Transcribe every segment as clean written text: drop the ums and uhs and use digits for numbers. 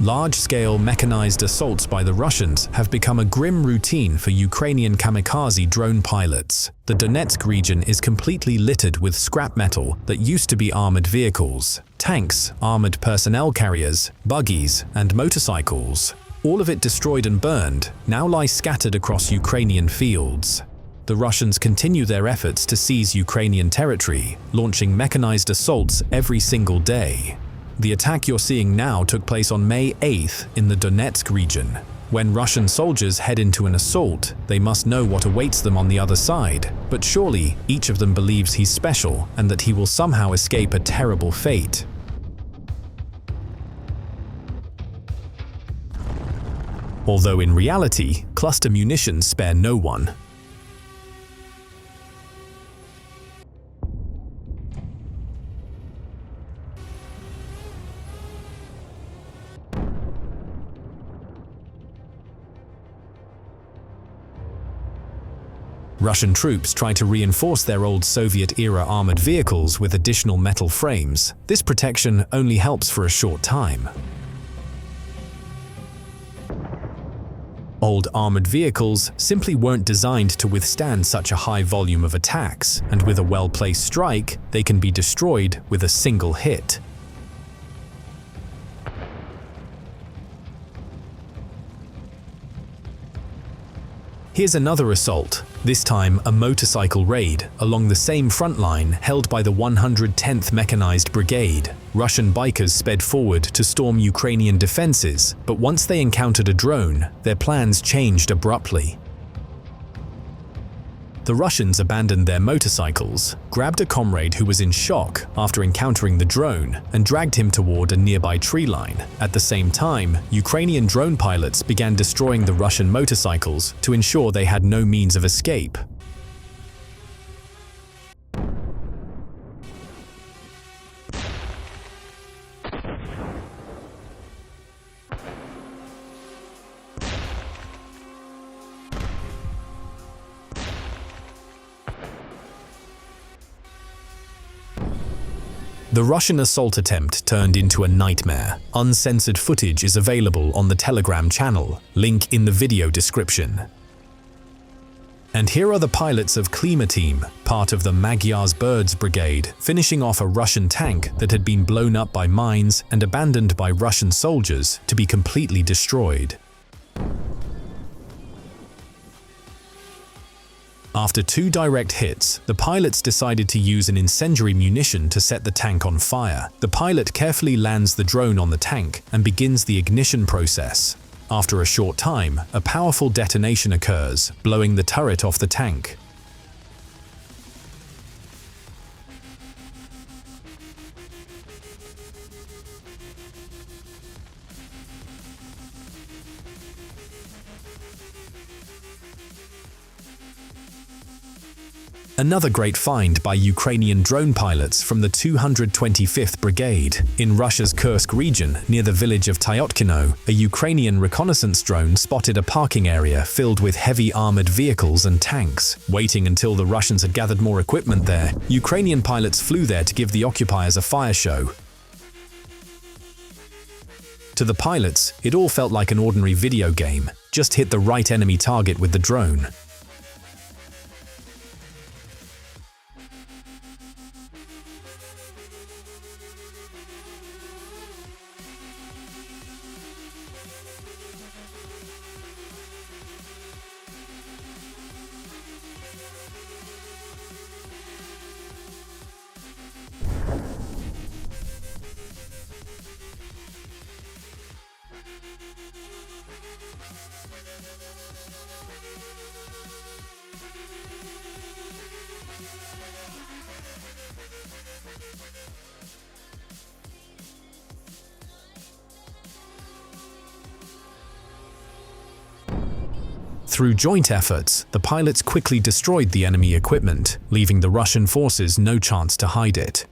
Large-scale mechanized assaults by the Russians have become a grim routine for Ukrainian kamikaze drone pilots. The Donetsk region is completely littered with scrap metal that used to be armored vehicles, tanks, armored personnel carriers, buggies, and motorcycles. All of it destroyed and burned, now lies scattered across Ukrainian fields. The Russians continue their efforts to seize Ukrainian territory, launching mechanized assaults every single day. The attack you're seeing now took place on May 8th in the Donetsk region. When Russian soldiers head into an assault, they must know what awaits them on the other side. But surely, each of them believes he's special and that he will somehow escape a terrible fate. Although in reality, cluster munitions spare no one. Russian troops try to reinforce their old Soviet-era armored vehicles with additional metal frames. This protection only helps for a short time. Old armored vehicles simply weren't designed to withstand such a high volume of attacks, and with a well-placed strike, they can be destroyed with a single hit. Here's another assault, this time a motorcycle raid along the same front line held by the 110th Mechanized Brigade. Russian bikers sped forward to storm Ukrainian defenses, but once they encountered a drone, their plans changed abruptly. The Russians abandoned their motorcycles, grabbed a comrade who was in shock after encountering the drone, and dragged him toward a nearby tree line. At the same time, Ukrainian drone pilots began destroying the Russian motorcycles to ensure they had no means of escape. The Russian assault attempt turned into a nightmare. Uncensored footage is available on the Telegram channel, link in the video description. And here are the pilots of Klima Team, part of the Magyar's Birds Brigade, finishing off a Russian tank that had been blown up by mines and abandoned by Russian soldiers to be completely destroyed. After 2 direct hits, the pilots decided to use an incendiary munition to set the tank on fire. The pilot carefully lands the drone on the tank and begins the ignition process. After a short time, a powerful detonation occurs, blowing the turret off the tank. Another great find by Ukrainian drone pilots from the 225th Brigade. In Russia's Kursk region, near the village of Tyotkino, a Ukrainian reconnaissance drone spotted a parking area filled with heavy armored vehicles and tanks. Waiting until the Russians had gathered more equipment there, Ukrainian pilots flew there to give the occupiers a fire show. To the pilots, it all felt like an ordinary video game. Just hit the right enemy target with the drone. Through joint efforts, the pilots quickly destroyed the enemy equipment, leaving the Russian forces no chance to hide it.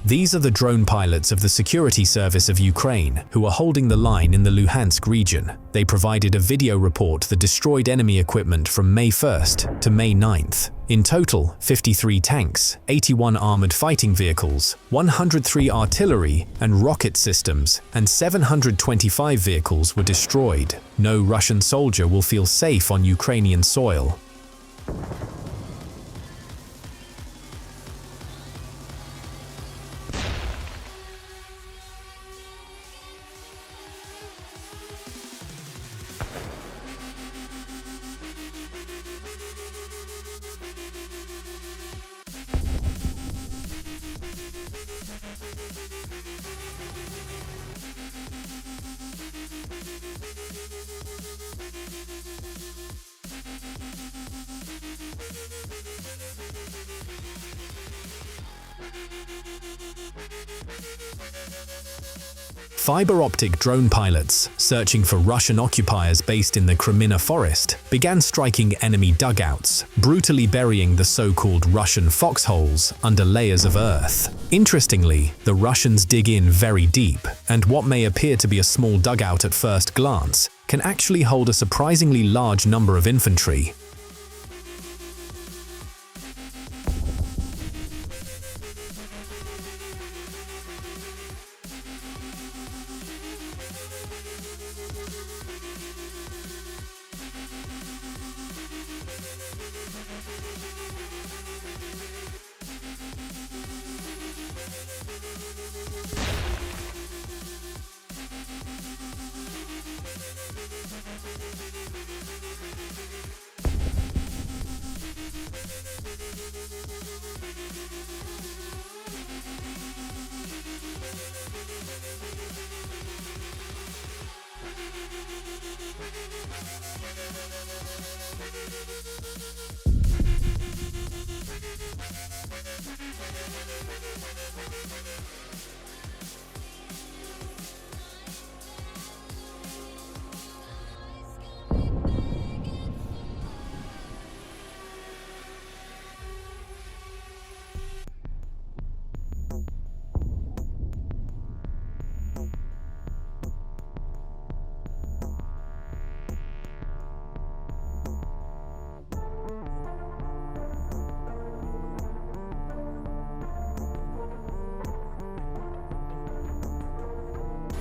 These are the drone pilots of the Security Service of Ukraine who are holding the line in the Luhansk region. They provided a video report that destroyed enemy equipment from May 1st to May 9th. In total, 53 tanks, 81 armored fighting vehicles, 103 artillery and rocket systems, and 725 vehicles were destroyed. No Russian soldier will feel safe on Ukrainian soil. Fiber optic drone pilots, searching for Russian occupiers based in the Crimea forest, began striking enemy dugouts, brutally burying the so-called Russian foxholes under layers of earth. Interestingly, the Russians dig in very deep, and what may appear to be a small dugout at first glance can actually hold a surprisingly large number of infantry.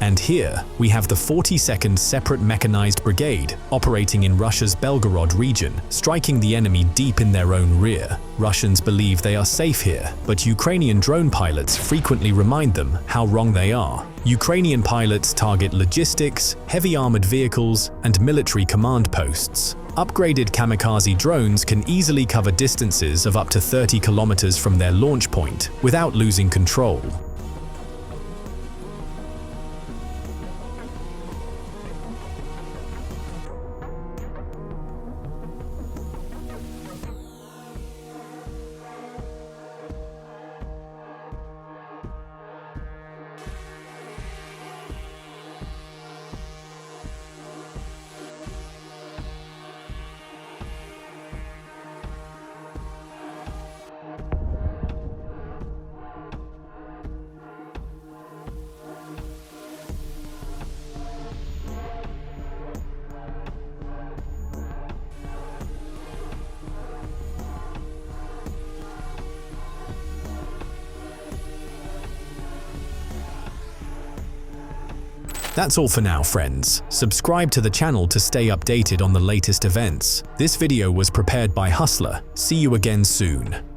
And here, we have the 42nd Separate Mechanized Brigade operating in Russia's Belgorod region, striking the enemy deep in their own rear. Russians believe they are safe here, but Ukrainian drone pilots frequently remind them how wrong they are. Ukrainian pilots target logistics, heavy armored vehicles, and military command posts. Upgraded kamikaze drones can easily cover distances of up to 30 kilometers from their launch point without losing control. That's all for now, friends. Subscribe to the channel to stay updated on the latest events. This video was prepared by Hustler. See you again soon.